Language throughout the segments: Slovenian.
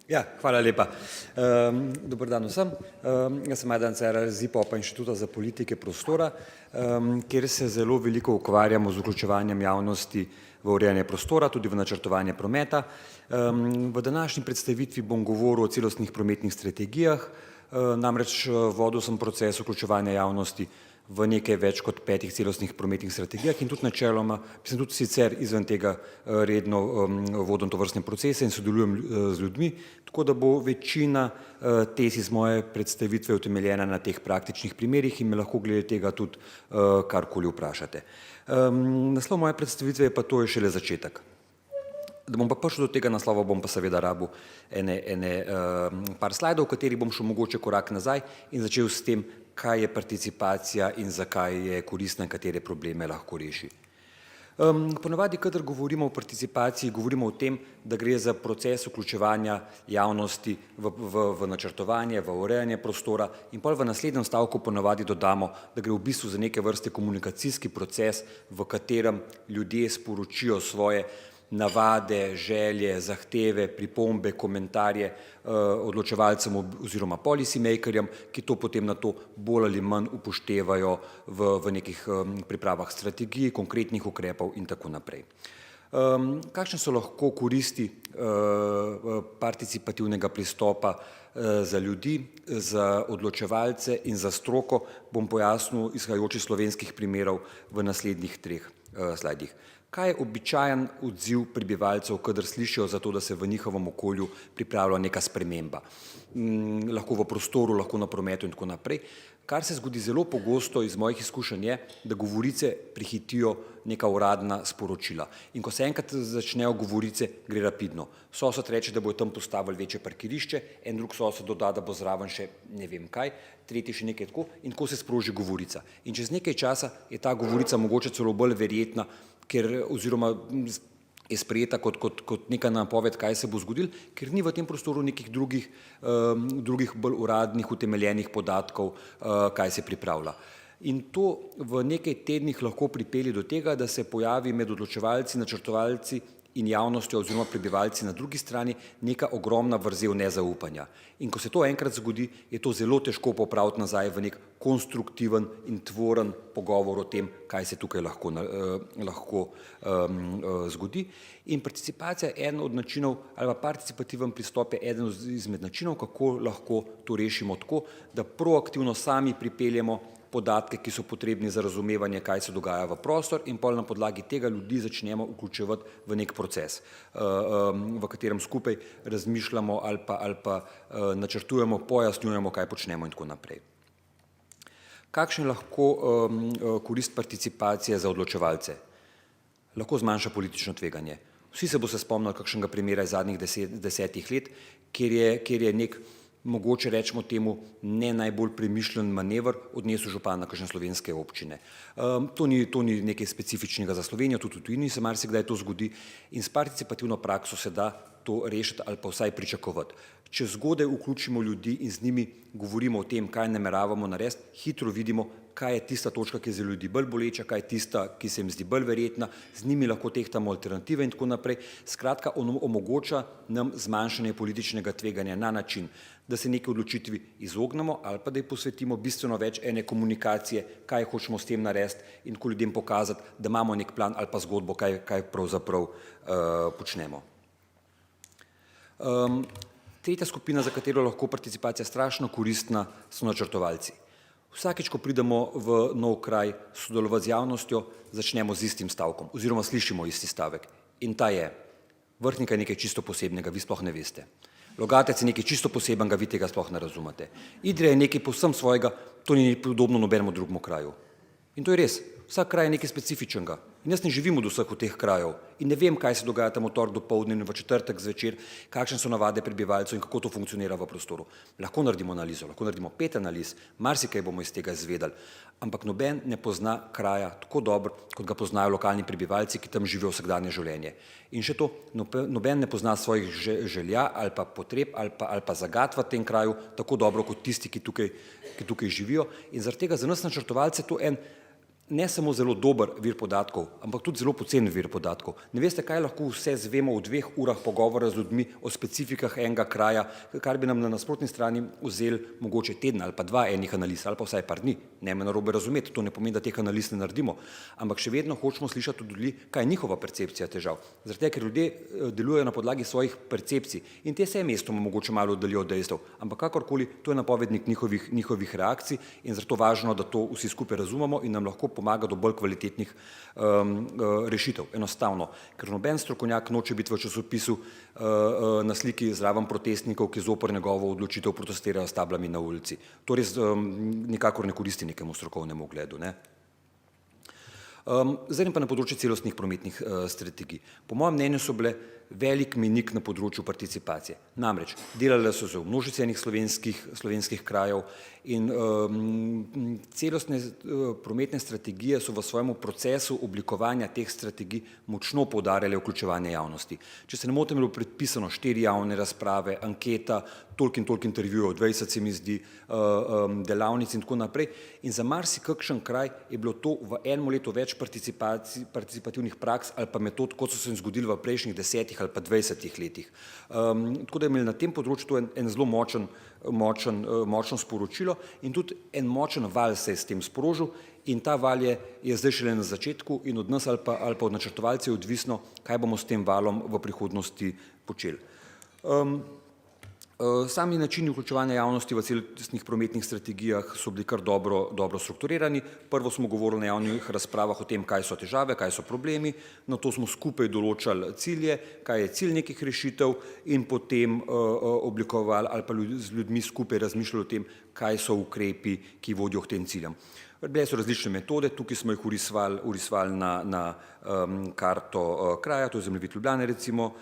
Ja, hvala lepa. Dober dan vsem. Jaz sem Majdan Cerar z IPOP-a Inštituta za politike prostora, kjer se zelo veliko ukvarjamo z vključevanjem javnosti v urejanje prostora, tudi v načrtovanje prometa. V današnji predstavitvi bom govoril o celostnih prometnih strategijah, namreč vodil sem proces vključevanja javnosti v nekaj več kot 5 celostnih prometnih strategijah in tudi načeloma, sem tudi sicer izven tega redno vodim tovrstne procese in sodelujem z ljudmi, tako da bo večina tez iz moje predstavitve utemeljena na teh praktičnih primerih in me lahko glede tega tudi karkoli vprašate. Naslov moje predstavitve je pa to je šele začetek. Da bom pa prišel do tega naslova, bom pa seveda rabil par slajdov, v katerih bom šel mogoče korak nazaj in začel s tem, kaj je participacija in zakaj je koristna in katere probleme lahko reši. Ponavadi, kadar govorimo o participaciji, govorimo o tem, da gre za proces vključevanja javnosti v načrtovanje, v urejanje prostora in pol v naslednjem stavku ponavadi dodamo, da gre v bistvu za neke vrste komunikacijski proces, v katerem ljudje sporočijo svoje navade, želje, zahteve, pripombe, komentarje odločevalcem oziroma policy makerjem, ki to potem na to bolj ali manj upoštevajo v nekih pripravah strategij, konkretnih ukrepov in tako naprej. Kakšne so lahko koristi participativnega pristopa za ljudi, za odločevalce in za stroko, bom pojasnil izhajajoč iz slovenskih primerov v naslednjih 3 slajdih. Kaj je običajen odziv prebivalcev, kadar slišijo za to, da se v njihovem okolju pripravlja neka sprememba? Lahko v prostoru, lahko na prometu in tako naprej. Kar se zgodi zelo pogosto iz mojih izkušenj je, da govorice prehitijo neka uradna sporočila. In ko se enkrat začnejo govorice, gre rapidno. Sosed reče, da bojo tam postavili večje parkirišče, en drug sosed doda, da bo zraven še ne vem kaj, tretji še nekaj tako in ko se sproži govorica. In čez nekaj časa je ta govorica mogoče celo bolj verjetna, ker oziroma je sprejeta kot neka napoved, kaj se bo zgodilo, ker ni v tem prostoru nekih drugih bolj uradnih, utemeljenih podatkov, kaj se pripravlja. In to v nekaj tednih lahko pripelje do tega, da se pojavi med odločevalci, načrtovalci in javnostjo oziroma prebivalci na drugi strani neka ogromna vrzel nezaupanja. In ko se to enkrat zgodi, je to zelo težko popraviti nazaj v nek konstruktiven in tvoren pogovor o tem, kaj se tukaj lahko zgodi. In participacija je eden od načinov, ali pa participativen pristop je eden izmed načinov, kako lahko to rešimo tako, da proaktivno sami pripeljemo podatke, ki so potrebni za razumevanje, kaj se dogaja v prostor in pol na podlagi tega ljudi začnemo vključevati v nek proces, v katerem skupaj razmišljamo ali pa načrtujemo, pojasnjujemo, kaj počnemo in tako naprej. Kakšen je lahko korist participacije za odločevalce? Lahko zmanjša politično tveganje. Vsi se boste spomnili kakšnega primera iz zadnjih 10 let, kjer je nek mogoče rečemo temu ne najbolj premišljen manever odnesel župan na kakšne slovenske občine. To ni nekaj specifičnega za Slovenijo, tudi v tujini se marsikdaj to zgodi in s participativno prakso se da to rešiti ali pa vsaj pričakovati. Če zgodaj vključimo ljudi in z njimi govorimo o tem, kaj nameravamo narediti, hitro vidimo, kaj je tista točka, ki je za ljudi bolj boleča, kaj je tista, ki se jim zdi bolj verjetna, z njimi lahko tehtamo alternative in tako naprej. Skratka, omogoča nam zmanjšanje političnega tveganja na način, da se neki odločitvi izognemo ali pa da ji posvetimo bistveno več ene komunikacije, kaj hočemo s tem narediti in ko ljudem pokazati, da imamo nek plan ali pa zgodbo, kaj pravzaprav počnemo. Tretja skupina, za katero lahko participacija strašno koristna, so načrtovalci. Vsakič, ko pridemo v nov kraj sodelovati z javnostjo, začnemo z istim stavkom oziroma slišimo isti stavek. In ta je, Vrhnika je nekaj čisto posebnega, vi sploh ne veste. Logatec je nekaj čisto posebnega, vi tega sploh ne razumete. Idrija je nekaj povsem svojega, to ni podobno nobenemu drugemu kraju. In to je res, vsak kraj je nekaj specifičnega. In jaz ne živim od vseh teh krajev in ne vem, kaj se dogaja tam v torek dopoldne in v četrtek zvečer, kakšne so navade prebivalcev in kako to funkcionira v prostoru. Lahko naredimo analizo, lahko naredimo 5 analiz, marsikaj bomo iz tega izvedeli, ampak noben ne pozna kraja tako dobro, kot ga poznajo lokalni prebivalci, ki tam živijo vsakdanje življenje. In še to, noben ne pozna svojih želja ali pa potreb ali pa zagat v tem kraju tako dobro kot tisti, ki tukaj živijo. In zaradi tega za nas načrtovalce to ne samo zelo dober vir podatkov, ampak tudi zelo poceni vir podatkov. Ne veste, kaj lahko vse zvemo v 2 urah pogovora z ljudmi o specifikah enega kraja, kar bi nam na nasprotni strani vzeli mogoče teden ali pa 2 enih analiz, ali pa vsaj par dni. Ne me narobe razumeti, to ne pomeni, da teh analiz ne naredimo, ampak še vedno hočemo slišati od ljudi, kaj je njihova percepcija težav. Zaradi tega, ker ljudje delujejo na podlagi svojih percepcij in te se mestoma mogoče malo oddaljijo od dejstev, ampak kakorkoli, to je napovednik njihovih reakcij in zato važno, da to vsi skupaj razumemo in nam lahko pomaga do bolj kvalitetnih rešitev. Enostavno, ker noben strokovnjak noče biti v časopisu na sliki zraven protestnikov, ki zoper njegovo odločitev protestirajo s tablami na ulici. To res nikakor ne koristi nekemu strokovnemu ugledu, ne. Zdaj pa na področju celostnih prometnih strategij. Po mojem mnenju so bile velik mejnik na področju participacije. Namreč, delale so se v množici enih slovenskih krajev in celostne prometne strategije so v svojem procesu oblikovanja teh strategij močno poudarjale vključevanje javnosti. Če se ne motim, je bilo predpisano 4 javne razprave, anketa, toliko in toliko intervjujev, 20 se mi zdi, delavnic in tako naprej. In za marsikakšen kraj je bilo to v enem letu več participativnih praks ali pa metod, kot so se jim zgodili v prejšnjih 10 ali pa 20 letih. Tako da je imel na tem področju to en zelo močno sporočilo in tudi en močen val se je s tem sprožil in ta val je zdaj šele na začetku in od nas ali pa od načrtovalcev je odvisno, kaj bomo s tem valom v prihodnosti počeli. Sami načini vključevanja javnosti v celostnih prometnih strategijah so bili kar dobro strukturirani. Prvo smo govorili na javnih razpravah o tem, kaj so težave, kaj so problemi, nato smo skupaj določali cilje, kaj je cilj nekih rešitev in potem oblikovali ali pa z ljudmi skupaj razmišljali o tem, kaj so ukrepi, ki vodijo k tem ciljem. Bile so različne metode, tukaj smo jih urisvali na karto kraja, to je zemljevid Ljubljane recimo,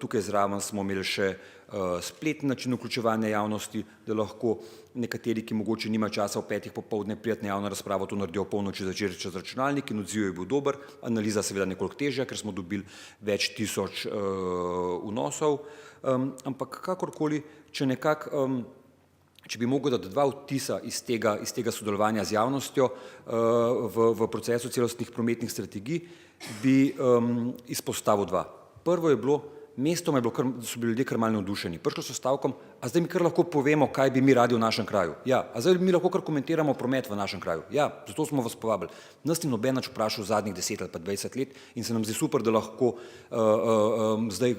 tukaj zraven smo imeli še spletni način vključevanja javnosti, da lahko nekateri, ki mogoče nima časa v 5 popoldne priti na javno razpravo, to naredijo polnoči začeti čez računalnik in odziv je bil dober, analiza seveda nekoliko težja, ker smo dobili več tisoč vnosov, ampak kakorkoli, če bi mogel dati 2 vtisa iz tega sodelovanja z javnostjo v procesu celostnih prometnih strategij, bi izpostavil 2. Prvo je bilo, mestoma so bili ljudje kar malo navdušeni. Prišli so s stavkom, a zdaj mi kar lahko povemo, kaj bi mi radi v našem kraju. Ja, a zdaj mi lahko kar komentiramo promet v našem kraju. Ja, zato smo vas povabili. Nas ni noben nič vprašal zadnjih 10 ali pa 20 let in se nam zdi super, da lahko zdaj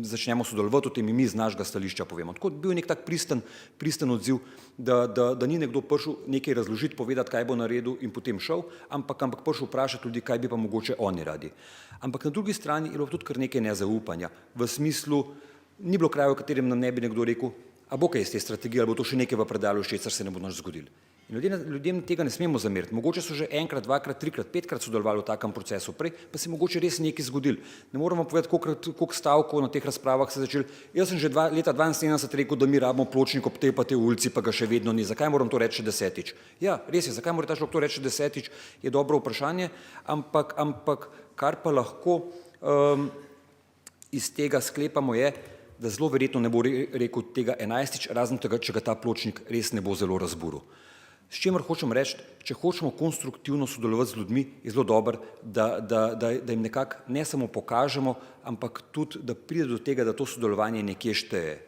začnemo sodelovati o tem in mi z našega stališča povemo. Tako bil je nek tak pristen odziv, da ni nekdo prišel nekaj razložiti, povedati, kaj bo naredil in potem šel, ampak prišel vprašati ljudi, kaj bi pa mogoče oni radi. Ampak na drugi strani je bilo tudi kar nekaj nezaupanja. V smislu, ni bilo kraja, v katerem nam ne bi nekdo rekel, a bo kaj iz te strategije, ali bo to še nekaj v predalu ščecar se ne bo nič zgodilo. In ljudem tega ne smemo zameriti. Mogoče so že 1, 2, 3, 5 sodelovali v takem procesu prej, pa se mogoče res nekaj zgodilo. Ne moramo povedati, koliko stavkov na teh razpravah se začeli. Jaz sem že leta 72 rekel, da mi rabimo pločnik ob tej pa tej ulici, pa ga še vedno ni. Zakaj moram to reči 10-tič? Ja, res je, zakaj mora ta človek to reči 10-tič, je dobro vprašanje, ampak kar pa lahko iz tega sklepamo je, da zelo verjetno ne bo rekel tega 11-tič, razen tega, če ga ta pločnik res ne bo zelo razburil. S čimer hočem reči, če hočemo konstruktivno sodelovati z ljudmi, je zelo dobro, da jim nekako ne samo pokažemo, ampak tudi, da pride do tega, da to sodelovanje nekje šteje.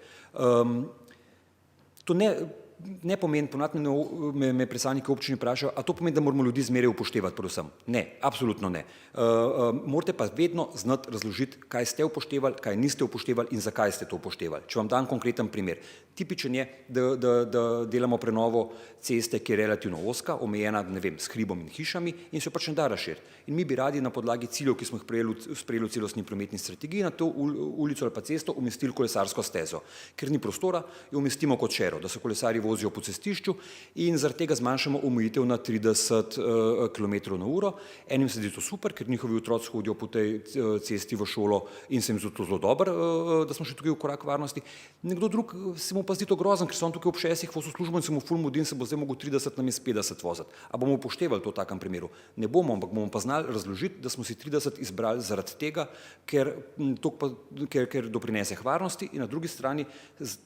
To ne pomeni, ponavadi me predstavniki občine vprašajo, a to pomeni, da moramo ljudi zmeraj upoštevati predvsem. Ne, absolutno ne. Morate pa vedno znati razložiti, kaj ste upoštevali, kaj niste upoštevali in zakaj ste to upoštevali. Če vam dam konkreten primer. Tipičen je, da delamo prenovo ceste, ki je relativno ozka, omejena, ne vem, s hribom in hišami in se pač ne da razširiti. In mi bi radi na podlagi ciljev, ki smo jih sprejeli v celostni prometni strategiji, na to ulico ali pa cesto umestili kolesarsko stezo. Ker ni prostora, jo umestimo kot šero, da se kolesarji vozijo po cestišču in zaradi tega zmanjšamo omejitev na 30 km/h. Enim se zdi to super, ker njihovi otroci hodijo po tej cesti v šolo in se jim zdi to zelo dobro, da smo še tukaj v korak varnosti. Nekdo drug se mu pa zdi to grozen, ker so on tukaj ob 6 vosil službo in se mu ful mudi in se bo zdaj mogel 30 namesto 50 voziti. A bomo upoštevali to v takem primeru? Ne bomo, ampak bomo pa znali razložiti, da smo si 30 izbrali zaradi tega, ker doprinese k varnosti in na drugi strani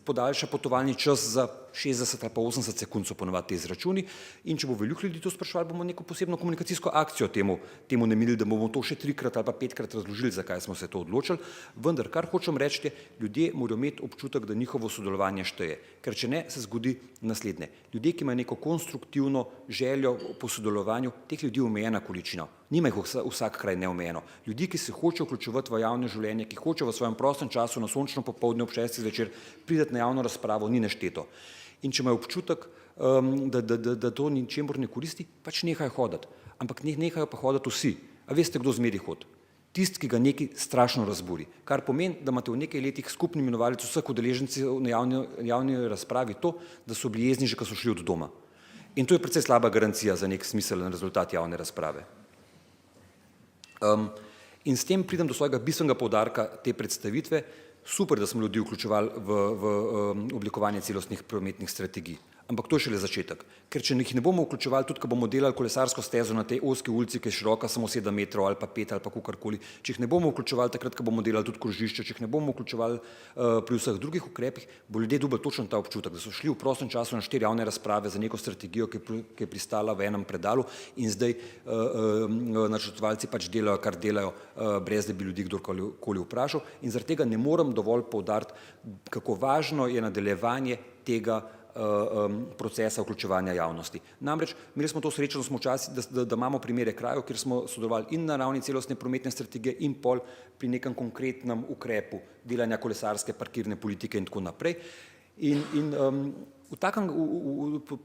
podaljša potovalni čas za 60 60 ali pa 80 sekund so ponovadi te izračuni in če bo veliko ljudi to spraševali, bomo neko posebno komunikacijsko akcijo temu namenili, da bomo to še 3-krat ali pa 5-krat razložili, zakaj smo se to odločili. Vendar, kar hočem reči, ljudje morajo imeti občutek, da njihovo sodelovanje šteje. Ker če ne, se zgodi naslednje. Ljudje, ki imajo neko konstruktivno željo po sodelovanju, teh ljudi je omejena količina. Nima jih vsak kraj neomejeno. Ljudi, ki se hočejo vključevati v javno življenje, ki hočejo v svojem prostem času na sončno popoldne ob 6. zvečer priti na javno razpravo, ni nešteto. In če imajo občutek, da to ničemur ne koristi, pač nehajo hoditi. Ampak nehajo pa hoditi vsi. A veste, kdo zmeri hod? Tisti, ki ga nekaj strašno razburi. Kar pomeni, da imate v nekaj letih skupni imenovalec vseh udeležencev na javni razpravi to, da so bili jezni že, ko so šli od doma. In to je precej slaba garancija za nek smiseln rezultat javne razprave. In s tem pridem do svojega bistvenega poudarka te predstavitve. Super, da smo ljudi vključevali v oblikovanje celostnih prometnih strategij. Ampak to je šele začetek. Ker če jih ne bomo vključevali, tudi ko bomo delali kolesarsko stezo na tej ozki ulici, ki je široka samo 7 metrov ali pa 5 ali pa kakorkoli, če jih ne bomo vključevali takrat, ko bomo delali tudi krožišče, če jih ne bomo vključevali pri vseh drugih ukrepih, bo ljudje dobili točno ta občutek, da so šli v prostem času na 4 javne razprave za neko strategijo, ki je pristala v enem predalu in zdaj načrtovalci pač delajo, kar delajo, brez da bi ljudi kdorkoli vprašal. In zaradi tega ne morem dovolj poudariti, kako važno je nadaljevanje tega procesa vključevanja javnosti. Namreč, imeli smo to srečo, da imamo primere krajev, kjer smo sodelovali in na ravni celostne prometne strategije in pol pri nekem konkretnem ukrepu delanja kolesarske parkirne politike in tako naprej. In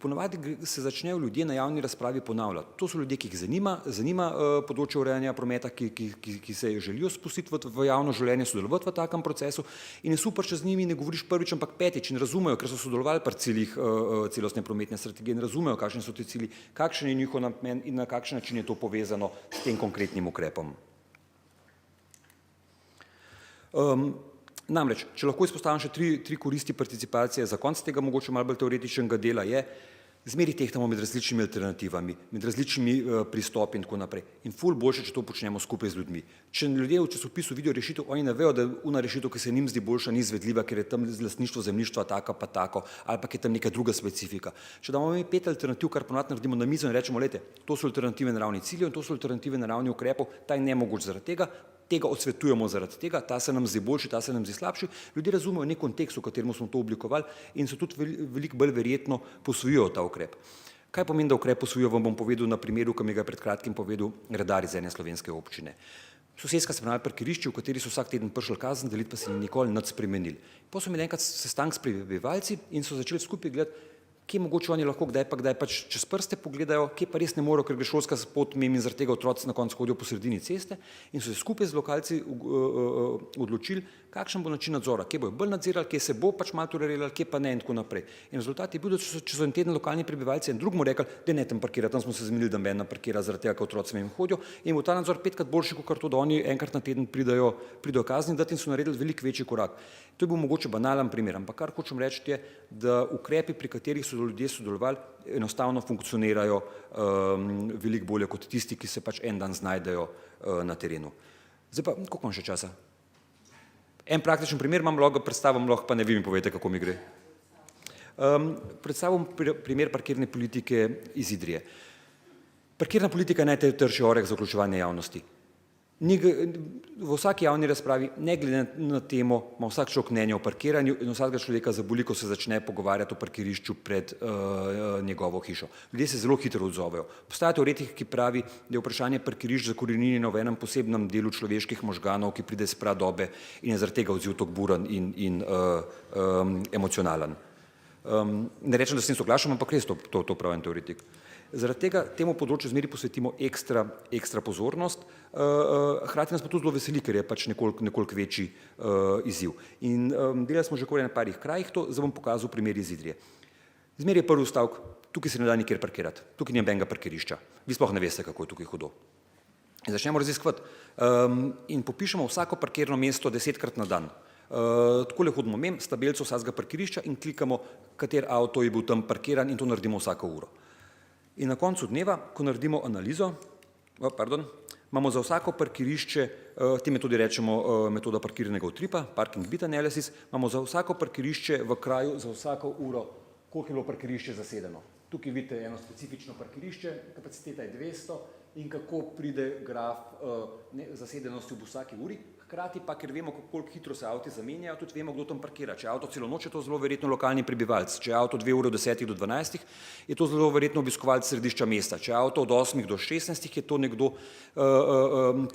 ponavadi se začnejo ljudje na javni razpravi ponavljati. To so ljudje, ki jih zanima področje urejanja prometa, ki se želijo spustiti v javno življenje, sodelovati v takem procesu in je super, če z njimi ne govoriš prvič, ampak petič in razumejo, ker so sodelovali pri ciljih celostne prometne strategije in razumejo, kakšni so ti cilji, kakšen je njihov namen in na kakšen način je to povezano s tem konkretnim ukrepom. Namreč, če lahko izpostavim še tri koristi participacije, za konec tega mogoče malo bolj teoretičnega dela je, zmeri tehtamo med različnimi alternativami, med različnimi pristopi in tako naprej. In ful boljše, če to počnemo skupaj z ljudmi. Če ljudje v časopisu vidijo rešitev, oni ne vejo, da una rešitev, ki se njim zdi boljša, ni izvedljiva, ker je tam lastništvo zemljišča taka pa tako, ali pa je tam neka druga specifika. Če damo mi 5 alternativ, kar ponavadi naredimo na mizo in rečemo, lejte, to so alternative na ravni ciljev in to so alternative na ravni ukrepov, ta je nemogoč zaradi tega odsvetujemo zaradi tega, ta se nam zdi boljši, ta se nam zdi slabši. Ljudje razumejo nek kontekst, v katerem smo to oblikovali in so tudi veliko bolj verjetno posvojijo ta ukrep. Kaj pomeni, da ukrep posvojijo, vam bom povedal na primeru, ki mi ga je pred kratkim povedal redar iz ene slovenske občine. Sosedska se pravi parkirišči, v kateri so vsak teden prišli kazen deliti, pa se ni nikoli nič spremenili. Potem so imeli enkrat sestanek s prebivalci in so začeli skupaj gledati, kje mogoče oni lahko kdaj pač čez prste pogledajo, kje pa res ne morejo, ker gre šolska pot mimo in zaradi tega otroci na koncu hodijo po sredini ceste in so se skupaj z lokalci odločili, kakšen bo način nadzora, kje bojo bolj nadzirali, kje se bo pač malo tolerirali, kje pa ne in tako naprej. In rezultat je bil, da če so en teden lokalni prebivalci en drugemu rekli, da ne tam parkira, tam smo se zmenili, da meni parkira zaradi tega, ker otroci mimo hodijo in bo ta nadzor 5-krat boljši, kot to, da oni enkrat na teden pridejo kazni dati in so naredili veliko večji korak. To je bil mogoče banalen primer, ampak kar hočem reči je, da ukrepi, pri katerih so ljudje sodelovali, enostavno funkcionirajo veliko bolje kot tisti, ki se pač en dan znajdejo na terenu. Zdaj pa, koliko imam še časa? En praktičen primer imam, lahko predstavim, lahko pa ne vi mi povejte, kako mi gre. Predstavim primer parkirne politike iz Idrije. Parkirna politika je najtrši oreh za vključevanje javnosti. V vsaki javni razpravi, ne glede na temo, ima vsak človek mnenje o parkiranju in vsakega človeka zaboli, ko se začne pogovarjati o parkirišču pred njegovo hišo. Ljudje se zelo hitro odzovejo. Obstaja teoretik, ki pravi, da je vprašanje parkirišč zakoreninjeno v enem posebnem delu človeških možganov, ki pride iz pradobe in je zaradi tega odziv tako buren in emocionalen. Ne rečem, da se s tem soglašam, ampak res to pravi en teoretik. Zaradi tega temu področju zmeri posvetimo ekstra pozornost, hkrati nas pa tudi zelo veseli, ker je pač nekoliko večji izziv. In delali smo že na parih krajih to, zdaj bom pokazal primer iz Idrije. Zmeri je prvi stavek, tukaj se ne da nikjer parkirati, tukaj ni nobenega parkirišča, vi sploh ne veste, kako je tukaj hudo. In začnemo raziskovati in popišemo vsako parkirno mesto 10-krat na dan. Takole hodimo mem s tabelico vsakega parkirišča in klikamo, kater avto je bil tam parkiran in to naredimo vsako uro. In na koncu dneva, ko naredimo analizo, imamo za vsako parkirišče, te metodi rečemo metoda parkiranega utripa, parking bit analysis, imamo za vsako parkirišče v kraju za vsako uro koliko je bilo parkirišče zasedeno. Tukaj vidite eno specifično parkirišče, kapaciteta je 200 in kako pride graf zasedenosti v vsaki uri. Hkrati pa, ker vemo, koliko hitro se avti zamenjajo, tudi vemo, kdo tam parkira. Če je avto celo noč, je to zelo verjetno lokalni prebivalci. Če je avto 2 ure od 10 do 12, je to zelo verjetno obiskovalec središča mesta. Če je avto od 8 do 16, je to nekdo,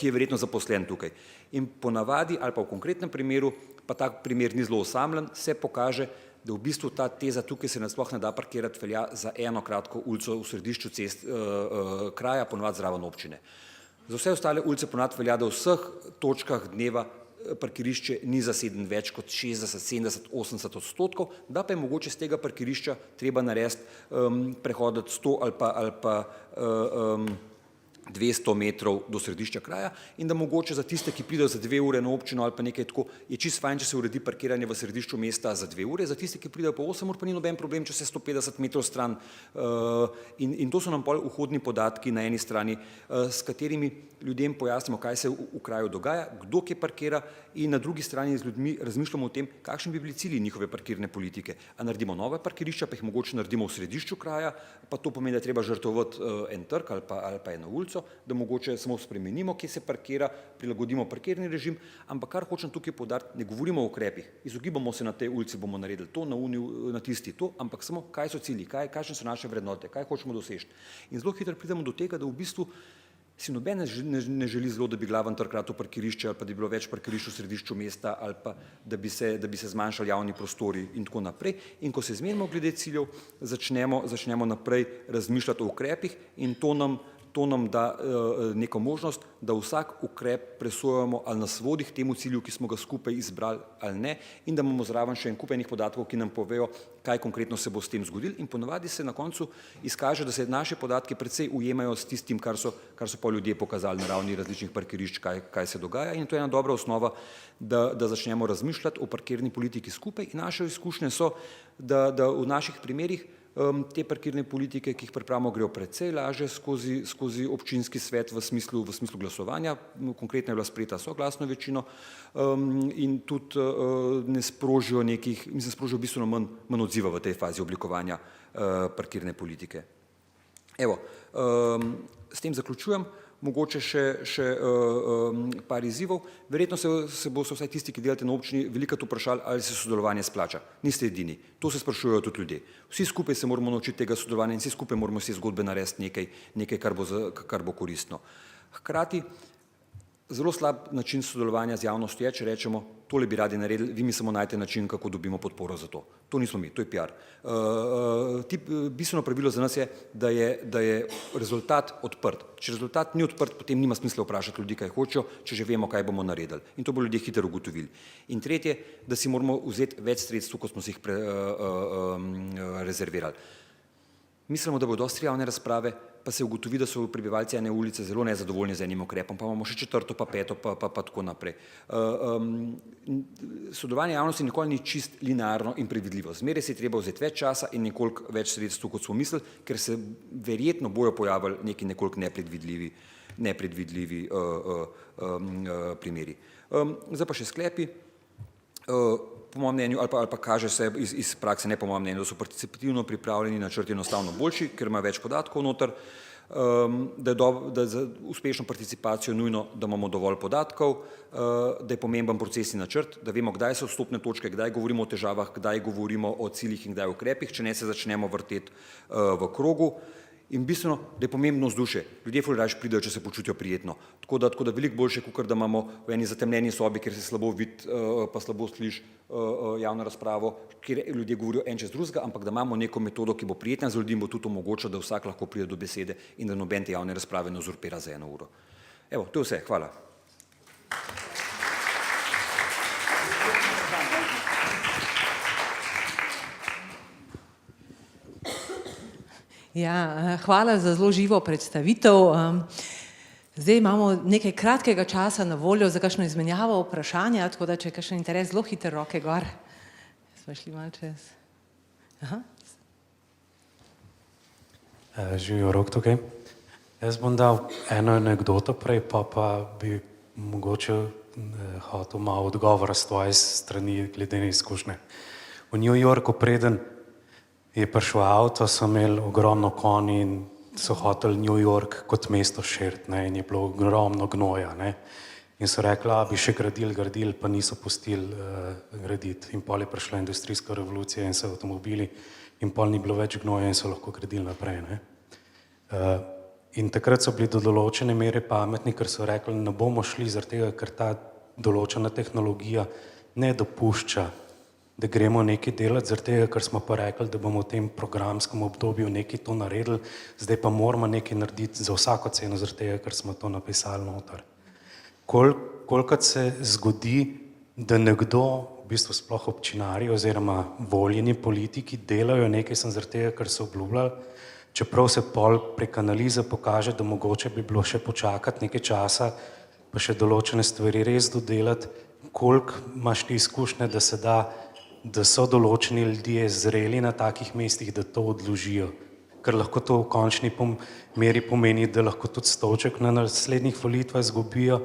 ki je verjetno zaposlen tukaj. In ponavadi, ali pa v konkretnem primeru, pa tak primer ni zelo osamljen, se pokaže, da v bistvu ta teza tukaj se nasploh ne da parkirati velja za eno kratko ulico v središču kraja, ponavadi zraven občine. Za vse ostale ulice ponavadi velja, da v vseh točkah dneva parkirišče ni zaseden več kot 60, 70, 80%, da pa je mogoče z tega parkirišča treba narediti prehoditi 100 ali pa 200 metrov do središča kraja in da mogoče za tiste, ki pridejo za 2 ure na občino ali pa nekaj tako, je čisto fajn, če se uredi parkiranje v središču mesta za 2 ure, za tiste, ki pridejo po 8 ur, pa ni noben problem, če se 150 metrov stran. In to so nam pol vhodni podatki na eni strani, s katerimi ljudem pojasnimo, kaj se v kraju dogaja, kdo kje parkira in na drugi strani z ljudmi razmišljamo o tem, kakšni bi bili cilji njihove parkirne politike. A naredimo nove parkirišča, pa jih mogoče naredimo v središču kraja, pa to pomeni, da je treba žrtvovati en trg ali pa eno ulico, da mogoče samo spremenimo, kje se parkira, prilagodimo parkirni režim, ampak kar hočem tukaj poudariti, ne govorimo o ukrepih, izogibamo se na tej ulici, bomo naredili to, na tisti to, ampak samo kaj so cilji, kakšne so naše vrednote, kaj hočemo doseči. In zelo hitro pridemo do tega, da v bistvu si noben ne želi zelo, da bi glaven trg ratal parkirišče ali pa da bi bilo več parkirišč v središču mesta ali pa da bi se zmanjšali javni prostori in tako naprej. In ko se zmenimo glede ciljev, začnemo naprej razmišljati o ukrepih in to nam da neko možnost, da vsak ukrep presojamo ali nas vodi k temu cilju, ki smo ga skupaj izbrali ali ne, in da imamo zraven še en kup enih podatkov, ki nam povejo, kaj konkretno se bo s tem zgodilo. In ponavadi se na koncu izkaže, da se naše podatke precej ujemajo s tistim, kar so pa ljudje pokazali na ravni različnih parkirišč, kaj se dogaja, in to je ena dobra osnova, da začnemo razmišljati o parkirni politiki skupaj. In naše izkušnje so, da v naših primerih te parkirne politike, ki jih pripravimo, grejo precej lažje skozi občinski svet v smislu glasovanja, konkretno je bila sprejeta soglasno večino in tudi ne sprožijo sprožijo bistveno manj odziva v tej fazi oblikovanja parkirne politike. Evo, s tem zaključujem. Mogoče še par izzivov. Verjetno se bo vsaj tisti, ki delate na občini, velikokrat vprašali, ali se sodelovanje splača. Niste edini. To se sprašujejo tudi ljudje. Vsi skupaj se moramo naučiti tega sodelovanja in vsi skupaj moramo si zgodbe narediti nekaj, kar bo koristno. Hkrati zelo slab način sodelovanja z javnostjo je, če rečemo, tole bi radi naredili, vi mi samo najte način, kako dobimo podporo za to. To nismo mi, to je PR. Bistveno pravilo za nas je, da je rezultat odprt. Če rezultat ni odprt, potem nima smisla vprašati ljudi, kaj hočejo, če že vemo, kaj bomo naredili. In to bo ljudje hitro ugotovili. In tretje, da si moramo vzeti več sredstev, kot smo si jih rezervirali. Mislimo, da bo dosti javne razprave, pa se ugotovi, da so prebivalci ene ulice zelo nezadovoljni z enim ukrepom, pa imamo še četrto, pa peto, pa tako naprej. Sodelovanje javnosti nikoli ni čist linearno in predvidljivo. Zmeraj si treba vzeti več časa in nekoliko več sredstev, kot smo mislili, ker se verjetno bojo pojavili neki nekoliko nepredvidljivi primeri. Zdaj pa še sklepi. Po mojem mnenju, ali pa kaže se iz prakse, ne po mojem mnenju, da so participativno pripravljeni načrti enostavno boljši, ker ima več podatkov noter, da je za uspešno participacijo nujno, da imamo dovolj podatkov, da je pomemben procesni načrt, da vemo, kdaj so vstopne točke, kdaj govorimo o težavah, kdaj govorimo o ciljih in kdaj o ukrepih, če ne se začnemo vrteti v krogu. In bistveno, da je pomembno vzdušje. Ljudje ful rajši pridejo, če se počutijo prijetno. Tako da veliko boljše, kakor da imamo v eni zatemnjeni sobi, kjer se slabo vidi, pa slabo sliši javno razpravo, kjer ljudje govorijo en čez drugega, ampak da imamo neko metodo, ki bo prijetna za ljudi in bo tudi omogočila, da vsak lahko pride do besede in da noben te javne razprave ne uzurpira za 1 uro. Evo, to je vse. Hvala. Ja, hvala za zelo živo predstavitev. Zdaj imamo nekaj kratkega časa na voljo za kakšno izmenjavo vprašanja, tako da če je kakšen interes, zelo hiter roke gor. Smo šli malo čez. Živijo Rok tukaj. Jaz bom dal eno anekdoto prej, pa bi mogoče hotel malo odgovora s tvoje strani glede na izkušnje. V New Yorku, preden je prišel avto, so imeli ogromno konj in so hoteli New York kot mesto širiti, ne, in je bilo ogromno gnoja, ne. In so rekli, bi še gradili, pa niso pustili graditi. In pol je prišla industrijska revolucija in so avtomobili in pol ni bilo več gnoja in so lahko gradili naprej, ne. In takrat so bili do določene mere pametni, ker so rekli, ne bomo šli zaradi tega, ker ta določena tehnologija ne dopušča, da gremo nekaj delati, zaradi tega, ker smo pa rekli, da bomo v tem programskem obdobju nekaj to naredili, zdaj pa moramo nekaj narediti za vsako ceno, zaradi tega, ker smo to napisali noter. Kolikrat se zgodi, da nekdo, v bistvu sploh občinari oziroma voljeni politiki delajo nekaj sem zaradi tega, ker so obljubljali, čeprav se pol prek analize pokaže, da mogoče bi bilo še počakati nekaj časa, pa še določene stvari res dodelati, koliko imaš ti izkušnje, da se da, da so določeni ljudje zreli na takih mestih, da to odložijo. Ker lahko to v končni meri pomeni, da lahko tudi stolček na naslednjih volitvah izgubijo,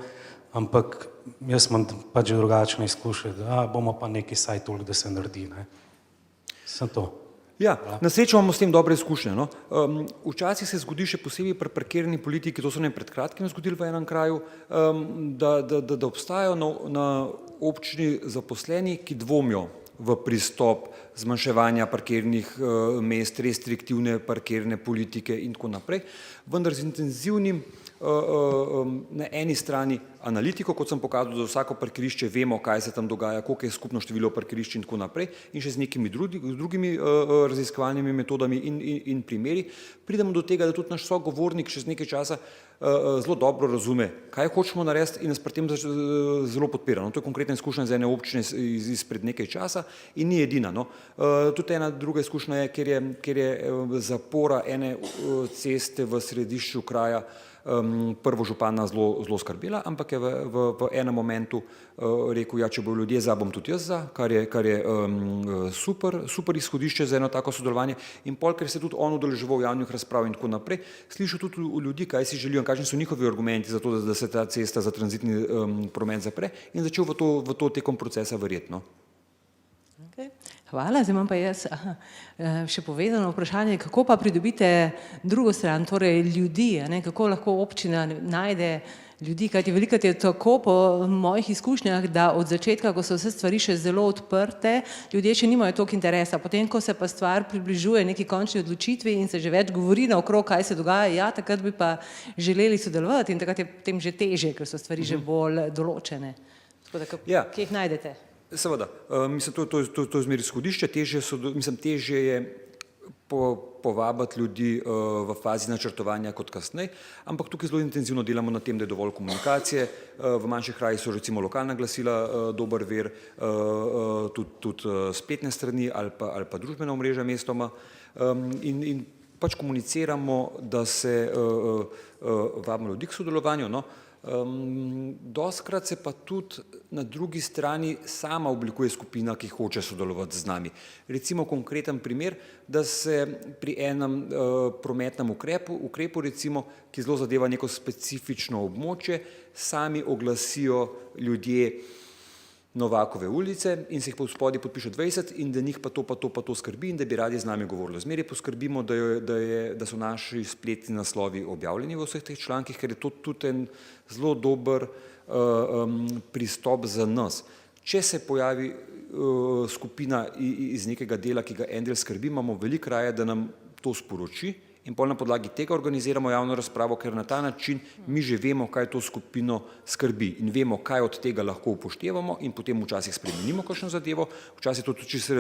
ampak jaz imam pač drugačne izkušnje, da bomo pa nekaj saj toliko, da se naredi, ne. Sem to. Ja, na srečo imamo s tem dobre izkušnje. No. Včasih se zgodi še posebej pri parkirni politiki, to so nam pred kratkim zgodili v enem kraju, da obstajajo na občini zaposleni, ki dvomijo v pristop zmanjševanja parkirnih mest, restriktivne parkirne politike in tako naprej, vendar z intenzivnim na eni strani analitiko, kot sem pokazal, za vsako parkirišče vemo, kaj se tam dogaja, koliko je skupno število parkirišč in tako naprej, in še z nekimi drugimi raziskovalnimi metodami in primeri, pridemo do tega, da tudi naš sogovornik še z nekaj časa zelo dobro razume, kaj hočemo narediti in nas pri tem zelo podpira. No, to je konkretna izkušnja z ene občine izpred nekaj časa in ni edina. No. Tudi ena druga izkušnja je, ker je zapora ene ceste v središču kraja prvo župana zelo skrbela, ampak je v enem momentu rekel, ja, če bodo ljudje za, bom tudi jaz za, kar je super izhodišče za eno tako sodelovanje. In pol, ker se tudi on udeleževal javnih razprav in tako naprej, slišal tudi v ljudi, kaj si želijo in kakšni so njihovi argumenti za to, da se ta cesta za tranzitni promet zapre, in začel v to tekom procesa verjetno. Okay. Hvala, zdaj imam pa jaz še povezano vprašanje, kako pa pridobite drugo stran, torej ljudi, ne? Kako lahko občina najde ljudi, kajti velikokrat je tako po mojih izkušnjah, da od začetka, ko so vse stvari še zelo odprte, ljudje še nimajo toliko interesa, potem, ko se pa stvar približuje neki končni odločitvi in se že več govori naokrog, kaj se dogaja, ja, takrat bi pa želeli sodelovati in takrat je potem že težje, ker so stvari že bolj določene. Tako da, kje jih najdete? Seveda, mislim, to je zmeri izhodišče, težje je povabiti ljudi v fazi načrtovanja kot kasneje, ampak tukaj zelo intenzivno delamo na tem, da je dovolj komunikacije, v manjših krajih so recimo lokalna glasila dober vir, tudi spletne strani ali pa družbena omrežja mestoma in pač komuniciramo, da se vabimo ljudi k sodelovanju, no. Dostikrat se pa tudi na drugi strani sama oblikuje skupina, ki hoče sodelovati z nami. Recimo konkreten primer, da se pri enem prometnem ukrepu recimo, ki zelo zadeva neko specifično območje, sami oglasijo ljudje Novakove ulice in se jih pa v spodaj podpiše 20 in da njih pa to skrbi in da bi radi z nami govorili. Zmeraj poskrbimo, da so naši spletni naslovi objavljeni v vseh teh člankih, ker je to tudi en zelo dober pristop za nas. Če se pojavi skupina iz nekega dela, ki ga en del skrbi, imamo veliko raje, da nam to sporoči in pol na podlagi tega organiziramo javno razpravo, ker na ta način mi že vemo, kaj to skupino skrbi in vemo, kaj od tega lahko upoštevamo in potem včasih spremenimo kakšno zadevo, včasih je to tudi čisto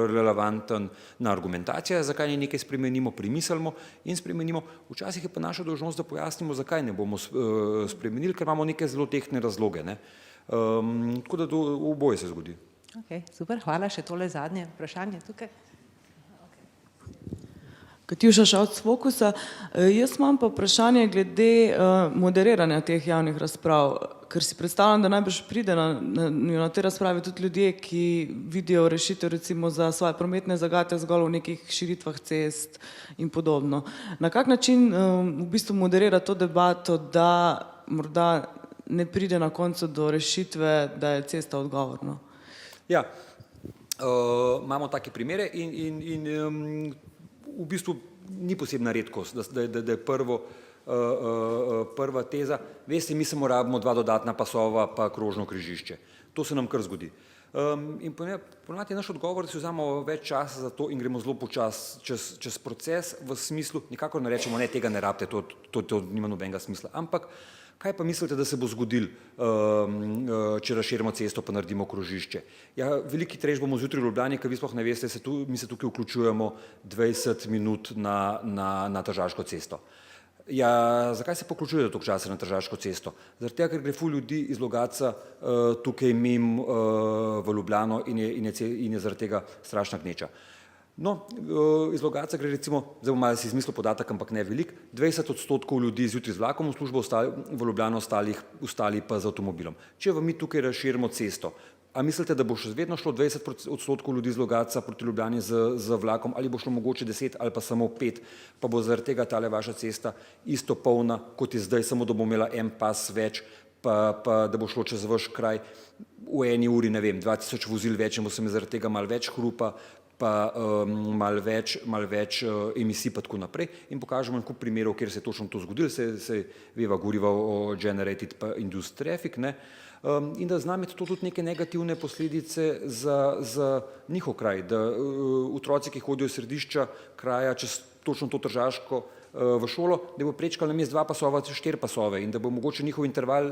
relevantna argumentacija, zakaj ne nekaj spremenimo, premislimo in spremenimo, včasih je pa naša dolžnost, da pojasnimo, zakaj ne bomo spremenili, ker imamo neke zelo tehtne razloge, ne. Tako da oboje se zgodi. Ok, super, hvala, še tole zadnje vprašanje tukaj. Katjuša Šavc Fokusa. Jaz imam pa vprašanje glede moderiranja teh javnih razprav, ker si predstavljam, da najbrž pride na te razprave tudi ljudje, ki vidijo rešitev recimo za svoje prometne zagate zgolj v nekih širitvah cest in podobno. Na kak način v bistvu moderira to debato, da morda ne pride na koncu do rešitve, da je cesta odgovor? No? Ja, imamo take primere in v bistvu ni posebna redkost, da je prva teza, veste, mi samo rabimo 2 dodatna pasova pa krožno križišče. To se nam kar zgodi. In ponavadi je naš odgovor, da si vzamemo več časa za to in gremo zelo počasi čez proces v smislu, nikakor ne rečemo, ne, tega ne rabite, to nima nobenega smisla, ampak kaj pa mislite, da se bo zgodilo, če razširimo cesto pa naredimo krožišče? Ja, veliki trež bomo zjutraj v Ljubljani, ker vi sploh ne veste, mi se tukaj vključujemo 20 minut na Tržaško cesto. Ja, zakaj se poključujete toliko časa na Tržaško cesto? Zaradi tega, ker gre ful ljudi iz Logatca tukaj mimo v Ljubljano in je zaradi tega strašna gneča. No, iz Logatca gre recimo, zdaj bom malo si izmislil podatek, ampak ne velik, 20% ljudi zjutraj z vlakom v službo, v Ljubljano ostali pa z avtomobilom. Če vam mi tukaj razširimo cesto, a mislite, da bo še vedno šlo 20% ljudi z Logatca proti Ljubljani z vlakom, ali bo šlo mogoče 10 ali pa samo 5, pa bo zaradi tega tale vaša cesta isto polna, kot je zdaj, samo da bo imela en pas več, pa da bo šlo čez vaš kraj v eni uri, ne vem, 2000 vozil več in bo se mi zaradi tega malo več hrupa, pa malo več emisij pa tako naprej in pokažemo en kup primerov, kjer se je točno to zgodilo, se veva govoriva o generated pa induced traffic, ne, in da znam je to tudi neke negativne posledice za njihov kraj, da otroci, ki hodijo iz središča kraja čez točno to Tržaško v šolo, da bo prečkali namesto 2 pasova 4 pasove in da bo mogoče njihov interval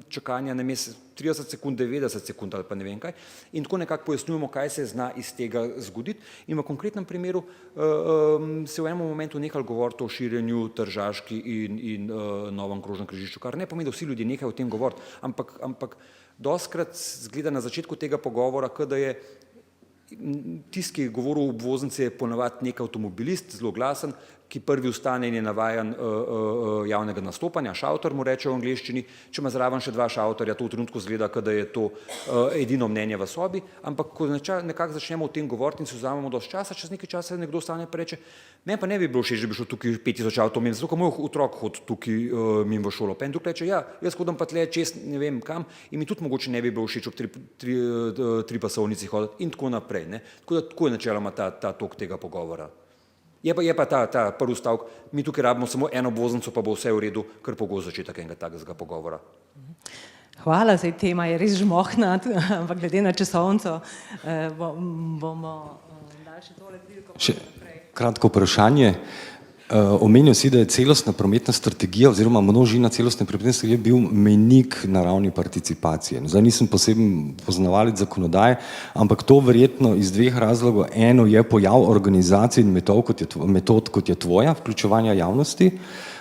čakanja namesto 30 sekund, 90 sekund ali pa ne vem kaj. In tako nekako pojasnjujemo, kaj se zna iz tega zgoditi. In v konkretnem primeru se v enem momentu nehali govoriti o širjenju Tržaški in novem krožnem križišču, kar ne pomeni, da vsi ljudje nehajo o tem govoriti, ampak dostikrat zgleda na začetku tega pogovora, da je tisti, ki je govoril o obvoznici, je ponavadi nek avtomobilist, zelo glasen, ki prvi vstane in je navajen javnega nastopanja, šautor mu reče v angleščini, če ima zraven še 2 šautorja, to v trenutku zgleda, da je to edino mnenje v sobi, ampak ko nekako začnemo o tem govoriti in se vzamemo dosti časa, čez nekaj časa nekdo stane pa reče, meni pa ne bi bilo všeč, da bi šlo tukaj 5000 avtov mimo, zato ko moj otrok hodi tukaj mimo v šolo. Pa en drug reče, ja, jaz hodim pa tle čez ne vem kam in mi tudi mogoče ne bi bilo všeč ob 3 pasovnici hoditi in tako naprej. Ne. Tako je načeloma ta tok tega pogovora. Je pa ta prvi stavek, mi tukaj rabimo samo eno obvoznico, pa bo vse v redu, kar pogosto začetek enega takega pogovora. Hvala, zdaj tema je res žmohna, ampak glede na časovnico bomo dali še tole priliko. Še kratko vprašanje. Omenil si, da je celostna prometna strategija oziroma množina celostne prometne strategije bil mejnik na ravni participacije. Zdaj nisem poseben poznavalec zakonodaje, ampak to verjetno iz 2 razlogov. Eno je pojav organizacij in metod, kot je tvoja, vključevanja javnosti,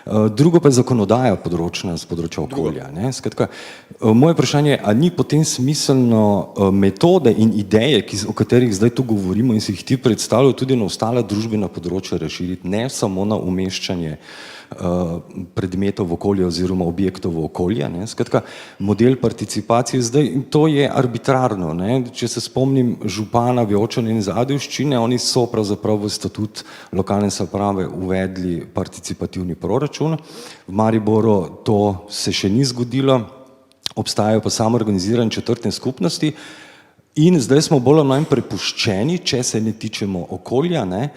drugo pa je zakonodaja področna z področja okolja. Ne? Skratka, moje vprašanje je, a ni potem smiselno metode in ideje, o katerih zdaj tu govorimo in si jih ti predstavljajo, tudi na ostala družbena področja razširiti, ne samo na umeščanje predmetov v okolje oziroma objektov v okolje. Ne? Skratka, model participacije zdaj, in to je arbitrarno. Ne? Če se spomnim župana Vjočane in Zadevščine, oni so pravzaprav v statut lokalne samouprave uvedli participativni proračun. V Mariboru to se še ni zgodilo, obstajajo pa samoorganizirane četrtne skupnosti in zdaj smo bolj ali manj prepuščeni, če se ne tičemo okolja, ne?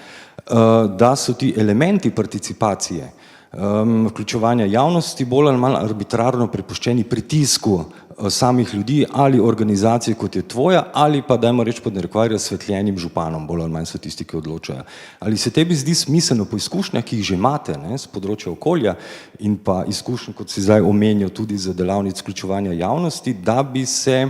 Da so ti elementi participacije, vključevanja javnosti bolj ali manj arbitrarno prepuščeni pritisku samih ljudi ali organizacij, kot je tvoja, ali pa, dajmo reči pod narekovaji, razsvetljenim županom, bolj ali manj so tisti, ki odločajo. Ali se tebi zdi smiselno po izkušnjah, ki jih že imate, ne, z področja okolja in pa izkušnj, kot si zdaj omenil, tudi za delavnic vključevanja javnosti, da bi se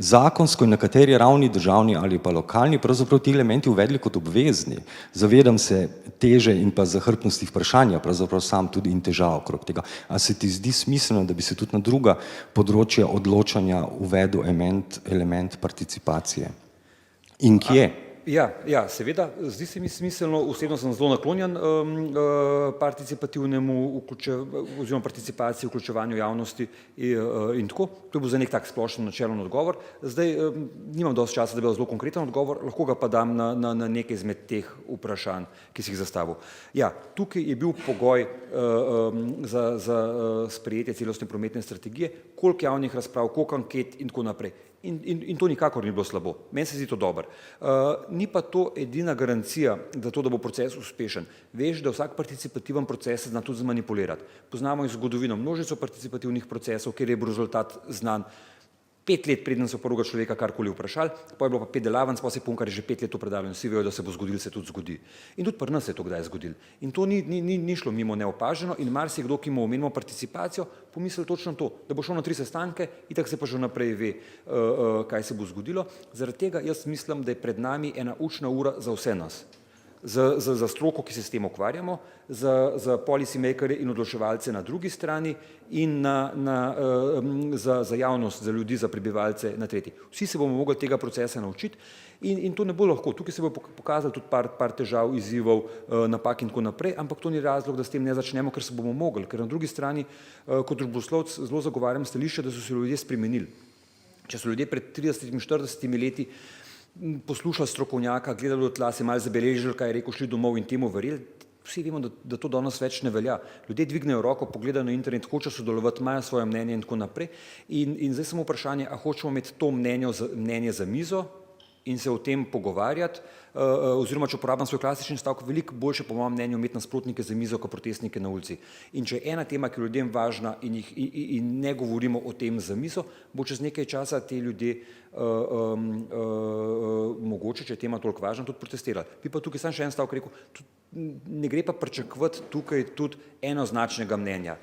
zakonsko in na kateri ravni, državni ali pa lokalni, pravzaprav ti elementi uvedli kot obvezni? Zavedam se teže in pa zahrbtnosti vprašanja, pravzaprav sam tudi in težav okrog tega. A se ti zdi smiselno, da bi se tudi na druga področja odločanja uvedel element participacije? In kje? Ja, seveda, zdi se mi smiselno, osebno sem zelo naklonjen participativnemu oziroma participaciji, vključevanju javnosti in tako. To je bil za nek tak splošen načelen odgovor. Zdaj nimam dosti časa, da bi dal zelo konkreten odgovor, lahko ga pa dam na nekaj izmed teh vprašanj, ki si jih zastavil. Ja, tukaj je bil pogoj za sprejetje celostne prometne strategije, koliko javnih razprav, koliko anket in tako naprej. In to nikakor ni bilo slabo. Meni se zdi to dobro. Ni pa to edina garancija za to, da bo proces uspešen. Veš, da vsak participativen proces se zna tudi zmanipulirati. Poznamo iz zgodovino množico participativnih procesov, kjer je bil rezultat znan 5 let, preden so prvega človeka karkoli vprašali, pa je bilo pa 5 delavnic, pa se je Punkar že 5 let upredaval in vsi vejo, da se bo zgodil, se tudi zgodi. In tudi pri nas se je to kdaj zgodil. In to ni šlo mimo neopaženo in marsikdo, ki mu omenimo participacijo, pomisli točno to, da bo šlo na 3 sestanke, itak se pa že naprej ve, kaj se bo zgodilo. Zaradi tega jaz mislim, da je pred nami ena učna ura za vse nas. Za stroko, ki se s tem ukvarjamo, za policy makerje in odločevalce na drugi strani in za javnost, za ljudi, za prebivalce na tretji. Vsi se bomo mogli tega procesa naučiti in to ne bo lahko. Tukaj se bo pokazalo tudi par težav, izzivov, napak in tako naprej, ampak to ni razlog, da s tem ne začnemo, ker se bomo mogli, ker na drugi strani kot družboslovec zelo zagovarjam stališče, da so se ljudje spremenili. Če so ljudje pred 30-40 leti poslušali strokovnjaka, gledali v tla, se malo zabeležili, kaj je rekel, šli domov in temu verjeli, vsi vemo, da to danes več ne velja. Ljudje dvignejo roko, pogledajo na internet, hočejo sodelovati, imajo svoje mnenje in tako naprej. In zdaj samo vprašanje, a hočemo imeti to mnenje za mizo in se o tem pogovarjati, oziroma če uporabljam svoj klasični stavek, veliko boljše po mojem mnenju imeti nasprotnike za mizo, kot protestnike na ulici. In če je ena tema, ki je ljudem važna in ne govorimo o tem za mizo, bo čez nekaj časa te ljudje mogoče, če je tema toliko važna, tudi protestirali. Bi pa tukaj sam še en stavek rekel, ne gre pa pričakovati tukaj tudi enoznačnega mnenja.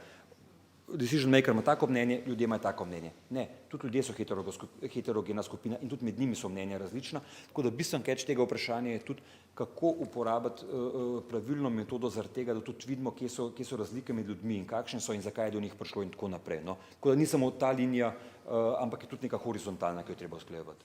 Decision maker ima tako mnenje, ljudje imajo tako mnenje. Ne, tudi ljudje so heterogena skupina in tudi med njimi so mnenja različna, tako da bistven catch tega vprašanja je tudi, kako uporabiti pravilno metodo zaradi tega, da tudi vidimo, kje so razlike med ljudmi in kakšne so in zakaj je do njih prišlo in tako naprej. No. Tako da ni samo ta linija, ampak je tudi neka horizontalna, ki jo treba usklajevati.